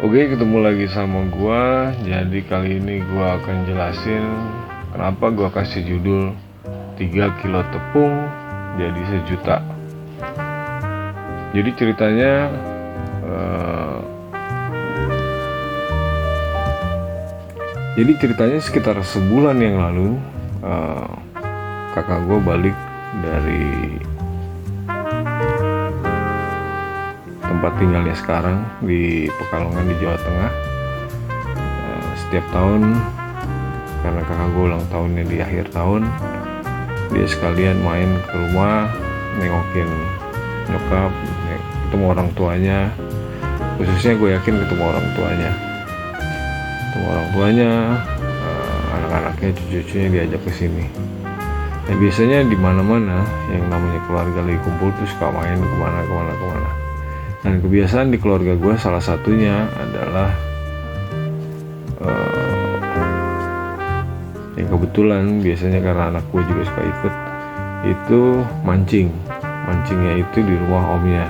Oke, ketemu lagi sama gua. Jadi kali ini gua akan jelasin kenapa gua kasih judul 3 kilo tepung jadi 1 juta. Jadi ceritanya sekitar sebulan yang lalu kakak gua balik dari tempat tinggalnya sekarang di Pekalongan di Jawa Tengah. Setiap tahun karena kakak gue ulang tahunnya di akhir tahun, dia sekalian main ke rumah nengokin nyokap, ketemu orang tuanya. Khususnya gue yakin ketemu orang tuanya, anak-anaknya, cucu-cucunya diajak ke sini. Nah, biasanya di mana-mana yang namanya keluarga lagi kumpul tuh suka main kemana. Dan kebiasaan di keluarga gue salah satunya adalah yang kebetulan biasanya karena anak gue juga suka ikut, itu mancingnya itu di rumah omnya.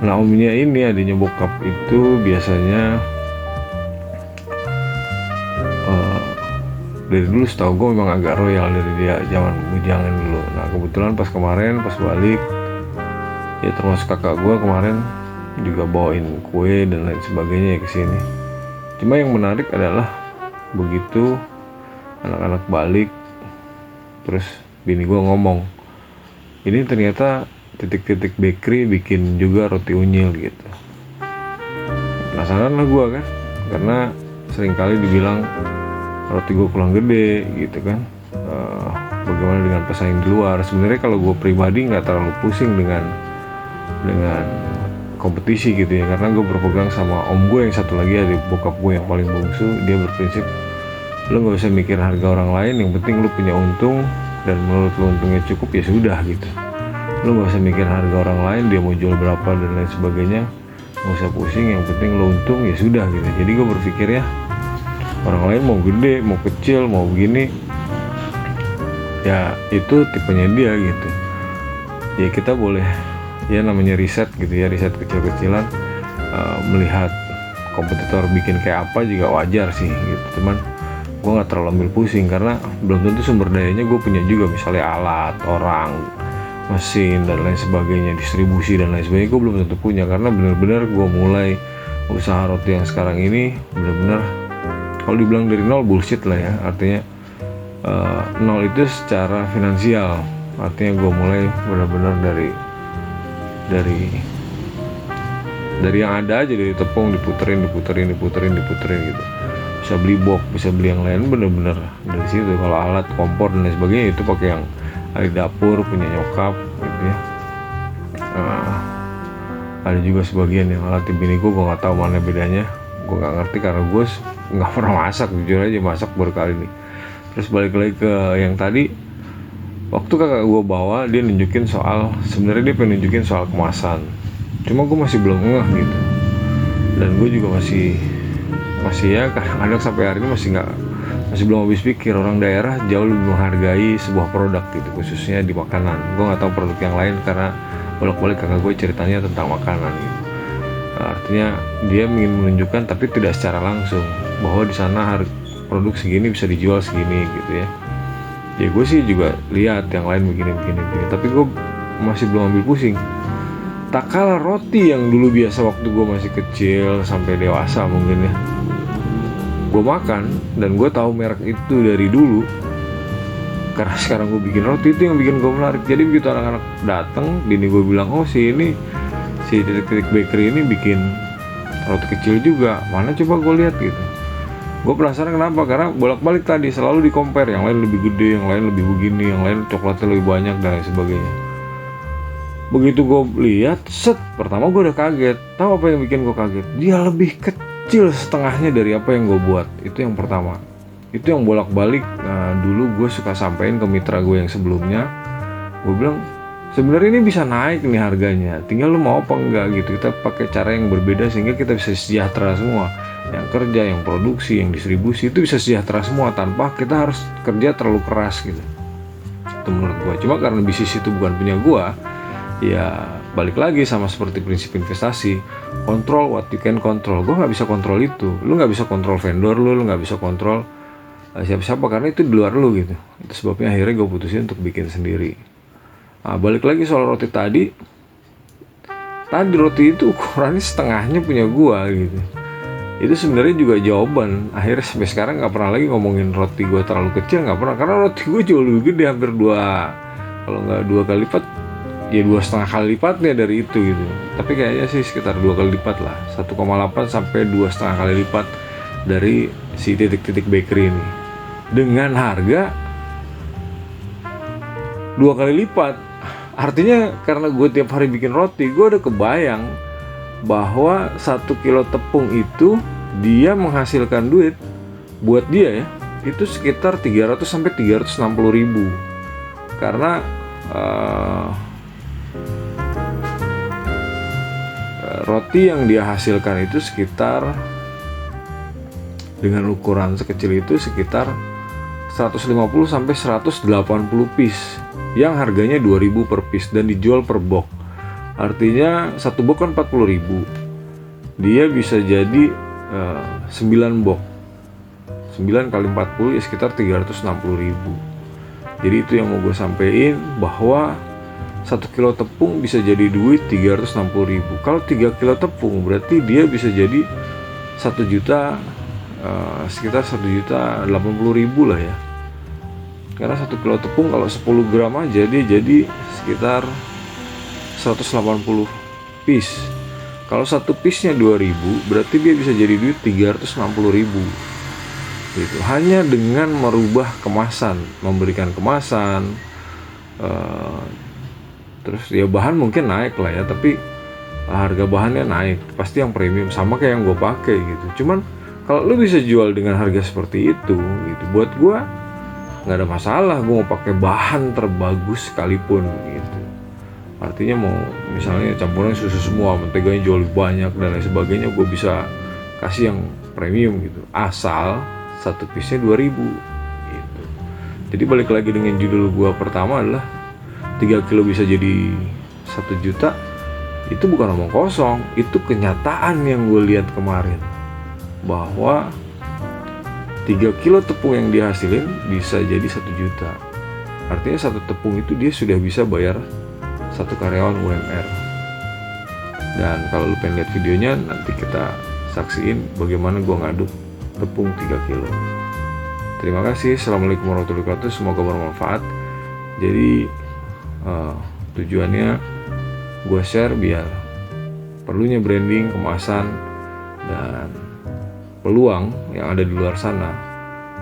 Nah, omnya ini adanya bokap itu biasanya dari dulu setahu gue memang agak royal dari dia zaman bujangan dulu. Nah, kebetulan pas balik ya, termasuk kakak gue kemarin juga bawain kue dan lain sebagainya ke sini. Cuma yang menarik adalah begitu anak-anak balik, terus bini gue ngomong, ini ternyata titik-titik bakery bikin juga roti unyil gitu. Penasaran lah gue kan, karena seringkali dibilang roti gue kurang gede gitu kan. Bagaimana dengan pesaing di luar? Sebenarnya kalau gue pribadi nggak terlalu pusing dengan kompetisi gitu ya, karena gue berpegang sama om gue yang satu lagi, adik bokap gue yang paling bungsu. Dia berprinsip lo nggak usah mikir harga orang lain, yang penting lo punya untung dan menurut lo untungnya cukup ya sudah gitu. Lo nggak usah mikir harga orang lain, dia mau jual berapa dan lain sebagainya, nggak usah pusing, yang penting lo untung ya sudah gitu. Jadi gue berpikir ya, orang lain mau gede mau kecil mau begini ya itu tipenya dia gitu. Ya kita boleh ya namanya riset gitu ya, riset kecil-kecilan, melihat kompetitor bikin kayak apa juga wajar sih gitu. Cuman gue nggak terlalu ambil pusing karena belum tentu sumber dayanya gue punya juga, misalnya alat, orang, mesin dan lain sebagainya, distribusi dan lain sebagainya gue belum tentu punya. Karena benar-benar gue mulai usaha roti yang sekarang ini benar-benar kalau dibilang dari nol bullshit lah ya, artinya nol itu secara finansial, artinya gue mulai benar-benar dari yang ada aja, dari tepung diputerin gitu. Bisa beli box, bisa beli yang lain, bener-bener dari situ. Kalau alat, kompor dan lain sebagainya itu pakai yang dari dapur punya nyokap gitu ya. Ada juga sebagian yang alat bini gue nggak tahu mana bedanya, gue nggak ngerti karena gue nggak pernah masak, jujur aja masak baru kali ini. Terus balik lagi ke yang tadi, waktu kakak gue bawa, dia nunjukin soal, sebenarnya dia pengen nunjukin soal kemasan. Cuma gue masih belum ngeh gitu. Dan gue juga masih ya kadang sampai hari ini masih belum habis pikir. Orang daerah jauh lebih menghargai sebuah produk gitu, khususnya di makanan. Gue nggak tahu produk yang lain karena bolak-balik kakak gue ceritanya tentang makanan gitu. Artinya dia ingin menunjukkan tapi tidak secara langsung bahwa di sana produk segini bisa dijual segini gitu ya. Ya gue sih juga lihat yang lain begini, tapi gue masih belum ambil pusing. Tak kalah roti yang dulu biasa waktu gue masih kecil sampai dewasa mungkin ya, gue makan dan gue tahu merek itu dari dulu. Karena sekarang gue bikin roti, itu yang bikin gue menarik. Jadi begitu anak-anak datang, bini gue bilang, oh si titik-titik bakery ini bikin roti kecil juga, mana coba gue lihat gitu. Gue penasaran kenapa, karena bolak-balik tadi selalu di compare, yang lain lebih gede, yang lain lebih begini, yang lain coklatnya lebih banyak dan lain sebagainya. Begitu gue lihat, pertama gue udah kaget. Tahu apa yang bikin gue kaget? Dia lebih kecil setengahnya dari apa yang gue buat. Itu yang pertama. Itu yang bolak-balik. Nah, dulu gue suka sampein ke mitra gue yang sebelumnya. Gue bilang, sebenarnya ini bisa naik nih harganya, tinggal lu mau apa enggak gitu. Kita pakai cara yang berbeda sehingga kita bisa sejahtera semua. Yang kerja, yang produksi, yang distribusi itu bisa sejahtera semua tanpa kita harus kerja terlalu keras gitu. Itu menurut gue. Cuma karena bisnis itu bukan punya gue, ya balik lagi sama seperti prinsip investasi, control what you can control. Gue nggak bisa kontrol itu, lu nggak bisa kontrol vendor lu nggak bisa kontrol siapa-siapa karena itu di luar lu gitu. Itu sebabnya akhirnya gue putusin untuk bikin sendiri. Nah, balik lagi soal roti tadi roti itu ukurannya setengahnya punya gue gitu. Itu sebenarnya juga jawaban. Akhirnya sampai sekarang nggak pernah lagi ngomongin roti gue terlalu kecil, nggak pernah, karena roti gue jauh lebih gede, hampir kalau nggak 2 kali lipat ya 2,5 kali lipatnya dari itu gitu. Tapi kayaknya sih sekitar 2 kali lipat lah, 1,8 sampai 2,5 kali lipat dari si titik-titik bakery ini, dengan harga 2 kali lipat. Artinya karena gue tiap hari bikin roti, gue udah kebayang bahwa 1 kilo tepung itu dia menghasilkan duit buat dia ya, itu sekitar 300 sampai 360 ribu. Karena roti yang dia hasilkan itu sekitar, dengan ukuran sekecil itu sekitar 150 sampai 180 piece yang harganya 2.000 per piece dan dijual per box. Artinya satu box kan 40.000, dia bisa jadi 9 box, 9 kali 40 ya sekitar 360.000. Jadi itu yang mau gue sampein, bahwa 1 kilo tepung bisa jadi duit 360.000. Kalau 3 kilo tepung berarti dia bisa jadi 1 juta, sekitar 1.080.000 lah ya. Karena 1 kilo tepung kalau 10 gram aja dia jadi sekitar 180 piece. Kalau satu piece-nya 2.000 berarti dia bisa jadi duit 360.000 gitu. Hanya dengan merubah kemasan, memberikan kemasan, terus ya bahan mungkin naik lah ya, tapi harga bahannya naik, pasti yang premium sama kayak yang gue pakai gitu. Cuman kalau lu bisa jual dengan harga seperti itu gitu, buat gue nggak ada masalah. Gue mau pakai bahan terbagus sekalipun gitu. Artinya mau misalnya campuran susu semua, menteganya jauh lebih banyak dan lain sebagainya, gue bisa kasih yang premium gitu, asal satu piece-nya 2.000 gitu. Jadi balik lagi dengan judul gue pertama adalah 3 kilo bisa jadi 1 juta. Itu bukan omong kosong, itu kenyataan yang gue lihat kemarin, bahwa 3 kilo tepung yang dihasilin bisa jadi 1 juta. Artinya satu tepung itu dia sudah bisa bayar satu karyawan UMR. Dan kalau lu pengen lihat videonya, nanti kita saksiin bagaimana gue ngaduk tepung 3 kilo. Terima kasih. Assalamualaikum warahmatullahi wabarakatuh. Semoga bermanfaat. Jadi tujuannya gue share biar perlunya branding, kemasan, dan peluang yang ada di luar sana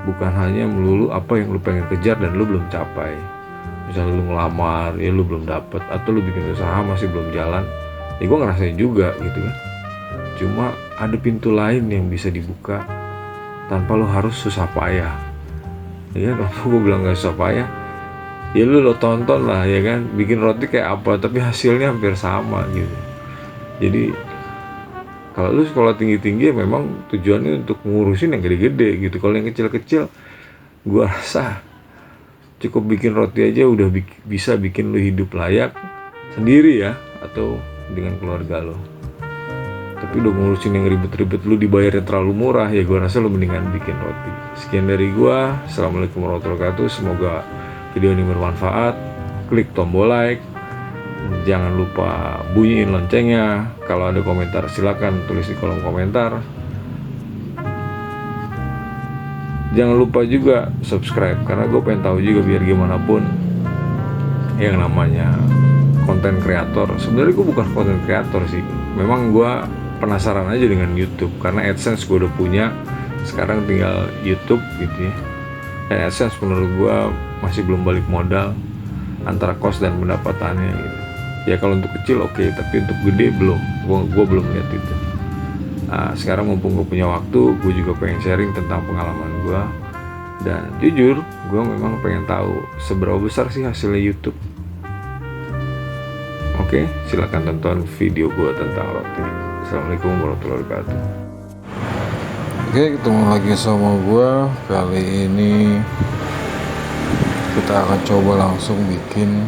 bukan hanya melulu apa yang lu pengen kejar dan lu belum capai. Misalnya lu ngelamar ya lu belum dapet, atau lu bikin usaha masih belum jalan, ya gue ngerasain juga gitu kan. Cuma ada pintu lain yang bisa dibuka tanpa lu harus susah payah. Ya kenapa gue bilang gak susah payah, ya lu tonton lah ya kan, bikin roti kayak apa tapi hasilnya hampir sama gitu. Jadi kalau lu sekolah tinggi-tinggi ya memang tujuannya untuk ngurusin yang gede-gede gitu. Kalau yang kecil-kecil gua rasa cukup bikin roti aja udah bisa bikin lu hidup layak sendiri ya, atau dengan keluarga lo. Tapi udah ngurusin yang ribet-ribet, lu dibayarnya terlalu murah, ya gua rasa lu mendingan bikin roti. Sekian dari gua. Assalamualaikum warahmatullahi wabarakatuh. Semoga video ini bermanfaat. Klik tombol like, jangan lupa bunyiin loncengnya. Kalau ada komentar silakan tulis di kolom komentar. Jangan lupa juga subscribe, karena gue pengen tahu juga biar gimana pun yang namanya konten kreator. Sebenarnya gue bukan konten kreator sih, memang gue penasaran aja dengan YouTube, karena AdSense gue udah punya, sekarang tinggal YouTube gitu ya. Dan AdSense menurut gue masih belum balik modal antara cost dan pendapatannya gitu. Ya kalau untuk kecil oke, tapi untuk gede belum. Gue belum lihat itu. Nah, sekarang mumpung gue punya waktu, gue juga pengen sharing tentang pengalaman gue. Dan jujur, gue memang pengen tahu seberapa besar sih hasilnya YouTube. Oke, silakan tonton video gue tentang roti. Assalamualaikum warahmatullahi wabarakatuh. Oke, ketemu lagi sama gue. Kali ini kita akan coba langsung bikin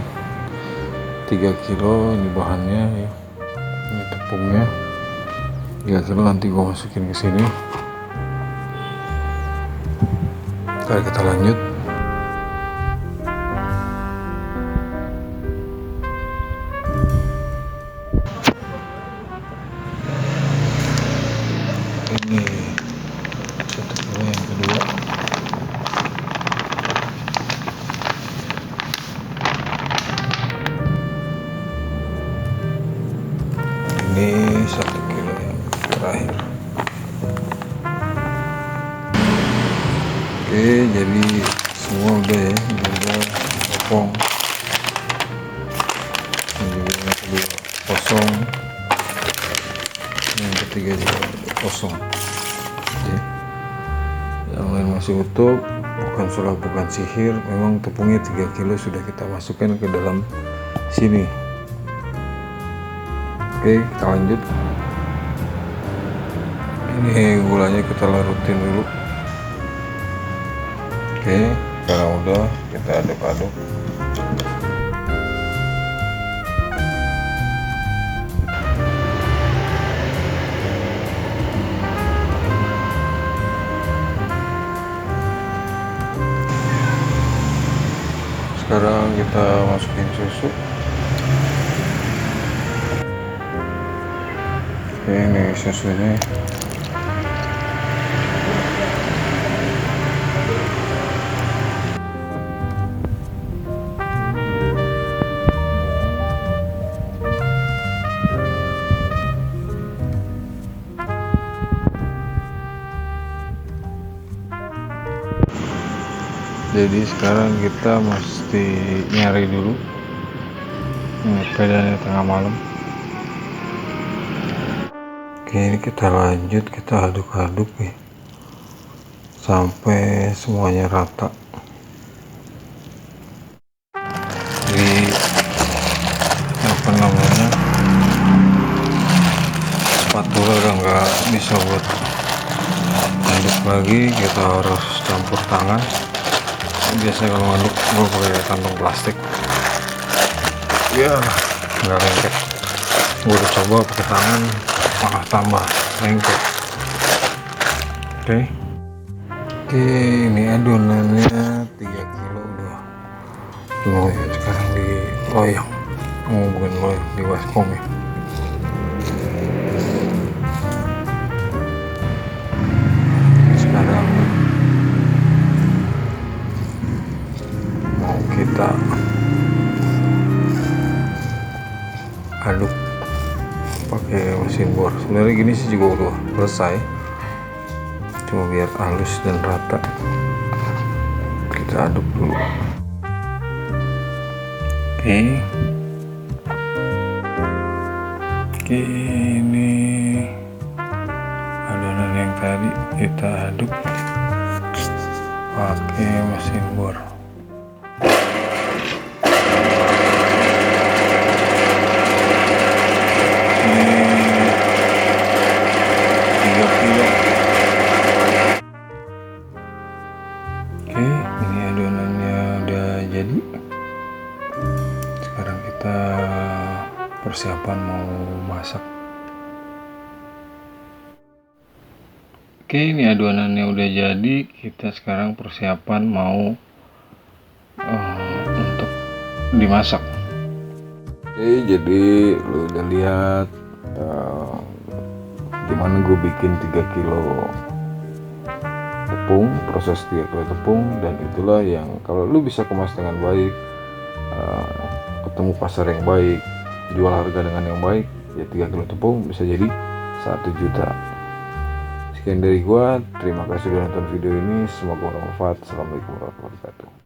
3 kilo ini bahannya ya, ini tepungnya 3 kilo, nanti gua masukin ke sini. Ntar kita lanjut. Ini 1 kilo yang kedua. Ini 1 kilo yang terakhir. Oke, jadi semua udah ya, udah potong. Ini juga yang kedua kosong, yang ketiga juga kosong. Oke. Yang lain masih utuh, bukan sulap, bukan sihir. Memang tepungnya 3 kilo sudah kita masukkan ke dalam sini. Oke, kita lanjut. Ini gulanya kita larutin dulu. Oke, sekarang udah kita aduk-aduk. Sekarang kita masukin susu. Oke, ini susunya. Jadi sekarang kita mesti nyari dulu. Ini pedanya tengah malam. Oke, ini kita lanjut, kita aduk-aduk nih sampai semuanya rata. Jadi apa namanya, spatula udah nggak bisa buat aduk lagi, kita harus campur tangan. Biasanya kalau ngaduk gue pakai kantong plastik ya, nggak lengket. Gue udah coba pakai tangan malah tambah lengket. Oke, ini adonannya 3 kilo udah lumayan. Sekarang di loyang, bukan loyang, di baskom ya. Sekarang kita aduk pakai mesin bor. Sebenarnya gini sih juga udah selesai, cuma biar halus dan rata kita aduk dulu. Oke, ini adonan yang tadi kita aduk pakai mesin bor. Oke, ini adonannya udah jadi. Sekarang kita persiapan mau masak. Oke, ini adonannya udah jadi. Kita sekarang persiapan mau untuk dimasak. Oke, jadi lu udah lihat gimana gue bikin 3 kilo tepung, proses 3 kilo tepung, dan itulah yang kalau lu bisa kemas dengan baik, ketemu pasar yang baik, jual harga dengan yang baik, ya 3 kilo tepung bisa jadi 1 juta. Sekian dari gua, terima kasih sudah nonton video ini, semoga bermanfaat. Assalamualaikum warahmatullahi wabarakatuh.